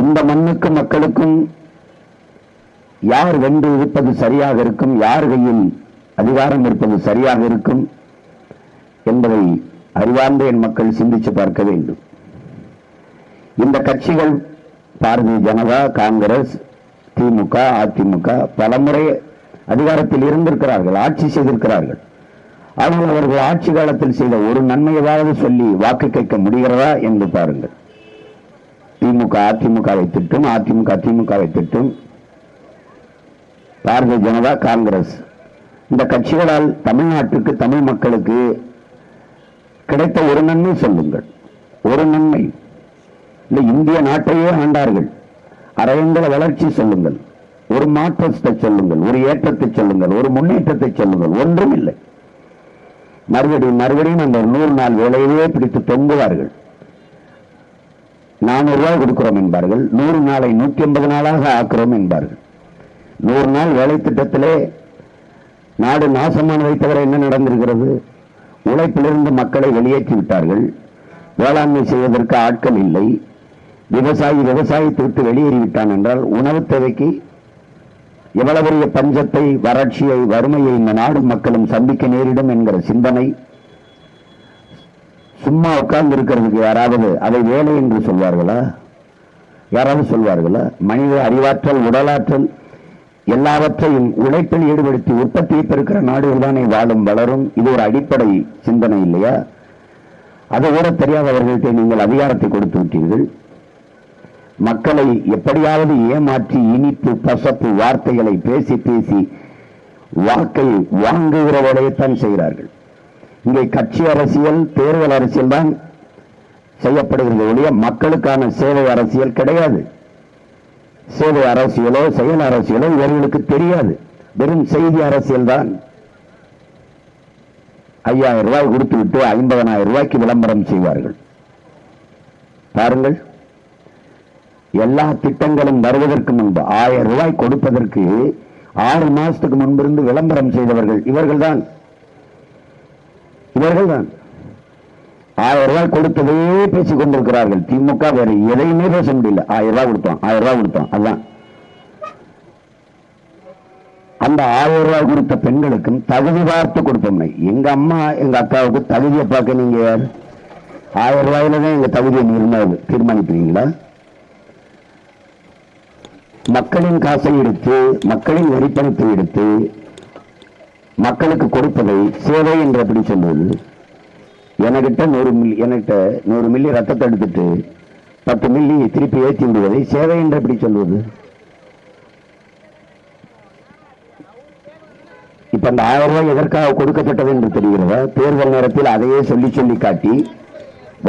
இந்த மண்ணுக்கும் மக்களுக்கும் யார் வென்று இருப்பது சரியாக இருக்கும், யார் கையில் அதிகாரம் இருப்பது சரியாக இருக்கும் என்பதை அறிவார்ந்த என் மக்கள் சிந்திச்சு பார்க்க வேண்டும். இந்த கட்சிகள் பாரதிய ஜனதா, காங்கிரஸ், திமுக, அதிமுக பலமுறை அதிகாரத்தில் இருந்திருக்கிறார்கள், ஆட்சி செய்திருக்கிறார்கள். ஆனால் அவர்கள் ஆட்சி காலத்தில் செய்த ஒரு நன்மையாவது சொல்லி வாக்கு கேட்க முடிகிறதா என்று பாருங்கள். திமுக அதிமுகவை திட்டும், அதிமுக திமுகவை திட்டும், பாரதிய ஜனதா, காங்கிரஸ் இந்த கட்சிகளால் தமிழ்நாட்டுக்கு, தமிழ் மக்களுக்கு கிடைத்த ஒரு நன்மை சொல்லுங்கள். ஒரு நன்மை இல்லை. இந்திய நாட்டையே ஆண்டார்கள். அரையங்கல வளர்ச்சி சொல்லுங்கள், ஒரு மாற்றத்தை சொல்லுங்கள், ஒரு ஏற்றத்தை சொல்லுங்கள், ஒரு முன்னேற்றத்தை சொல்லுங்கள். ஒன்றும் இல்லை. மறுபடியும் அந்த 100 நாள் வேலையே பிடித்து தொங்குவார்கள். 400 ரூபாய் கொடுக்கிறோம் என்பார்கள். 100 நாளை 180 நாளாக ஆக்கிறோம் என்பார்கள். 100 நாள் வேலை திட்டத்திலே நாடு நாசமானதை தவிர என்ன நடந்திருக்கிறது? உழைப்பிலிருந்து மக்களை வெளியேற்றி விட்டார்கள். வேளாண்மை செய்வதற்கு ஆட்கள் இல்லை. விவசாயத்தை விட்டு வெளியேறிவிட்டான் என்றால் உணவு தேவைக்கு எவ்வளவு பெரிய பஞ்சத்தை, வறட்சியை, வறுமையை இந்த நாடு மக்களும் சந்திக்க நேரிடும் என்கிற சிந்தனை. சும்மா உட்கார்ந்து இருக்கிறதுக்கு யாராவது அதை வேலை என்று சொல்வார்களா? யாராவது சொல்வார்களா? மனித அறிவாற்றல், உடலாற்றல் எல்லாவற்றையும் உழைப்பில் ஈடுபடுத்தி உற்பத்தியை பெருக்கிற நாடுகள் தானே வாழும், வளரும். இது ஒரு அடிப்படை சிந்தனை இல்லையா? அதை கூட தெரியாதவர்கள்ட்ட நீங்கள் அதிகாரத்தை கொடுத்து விட்டீர்கள். மக்களை எப்படியாவது ஏமாற்றி இனிப்பு பசப்பு வார்த்தைகளை பேசி பேசி வாக்கை வாங்குகிற வேலையைத்தான் செய்கிறார்கள். இங்கே கட்சி அரசியல், தேர்தல் அரசியல் தான் செய்யப்படுகிறது ஒழிய மக்களுக்கான சேவை அரசியல் கிடையாது. சேவை அரசியலோ செயல் அரசியலோ இவர்களுக்கு தெரியாது. வெறும் செய்தி அரசியல் தான். 5000 ரூபாய் கொடுத்து விட்டு 50,000 ரூபாய்க்கு விளம்பரம் செய்வார்கள். பாருங்கள், எல்லா திட்டங்களும் வருவதற்கு முன்பு 1000 ரூபாய் கொடுப்பதற்கு 6 மாசத்துக்கு முன்பிருந்து விளம்பரம் செய்தவர்கள் இவர்கள்தான். 1000 ரூபாய் கொடுத்ததே பேசிக் கொண்டிருக்கிறார்கள். திமுக வேறு எதையுமே பேச முடியல. 1000 ரூபாய் கொடுத்தோம், 1000 ரூபாய் கொடுத்தோம். அதுதான் அந்த 1000 ரூபாய் கொடுத்த பெண்களுக்கும் தகுதி பார்த்து கொடுப்போம். எங்க அம்மா எங்க அக்காவுக்கு தகுதியை பார்க்க நீங்க 1000 ரூபாயில தான் எங்க தகுதியை தீர்மானிப்பீங்களா? மக்களின் காசை எடுத்து, மக்களின் வரிப்பணத்தை எடுத்து மக்களுக்கு கொடுப்பதை சேவை என்று எப்படி சொல்வது? என்கிட்ட 100 மில்லி ரத்தத்தை எடுத்துட்டு 10 மில்லி திருப்பி ஏற்றி விடுவதை சேவை என்று எப்படி சொல்வது? இப்ப அந்த 1000 ரூபாய் எதற்காக கொடுக்கப்பட்டது என்று தெரிகிறதா? தேர்தல் நேரத்தில் அதையே சொல்லி காட்டி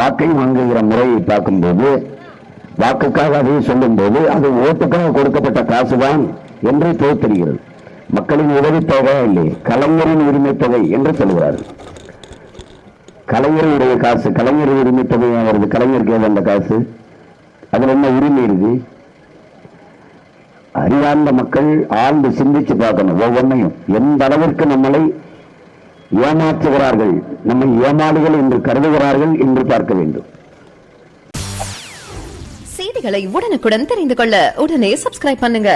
வாக்கை வாங்குகிற முறையை பார்க்கும்போது, வாக்குக்காக அதையே சொல்லும் போது அது ஓட்டுக்காக கொடுக்கப்பட்ட காசுதான் என்று தெரிகிறது. மக்களின் உதவித்தொகை இல்லை, கலைஞரின் உரிமை தொகை என்று சொல்கிறார்கள். கலைஞருடைய காசு, கலைஞர் உரிமை தொகை வருது. கலைஞருக்கு ஏது அந்த காசு? அதுல என்ன உரிமை இருக்கு? அறிவார்ந்த மக்கள் ஆழ்ந்து சிந்திச்சு பார்க்கணும். ஒவ்வொன்றையும் எந்த அளவிற்கு நம்மளை ஏமாற்றுகிறார்கள், நம்மை ஏமாளிகள் என்று கருதுகிறார்கள் என்று பார்க்க வேண்டும். செய்திகளை உடனுக்குடன் தெரிந்து கொள்ள உடனே சப்ஸ்கிரைப் பண்ணுங்க.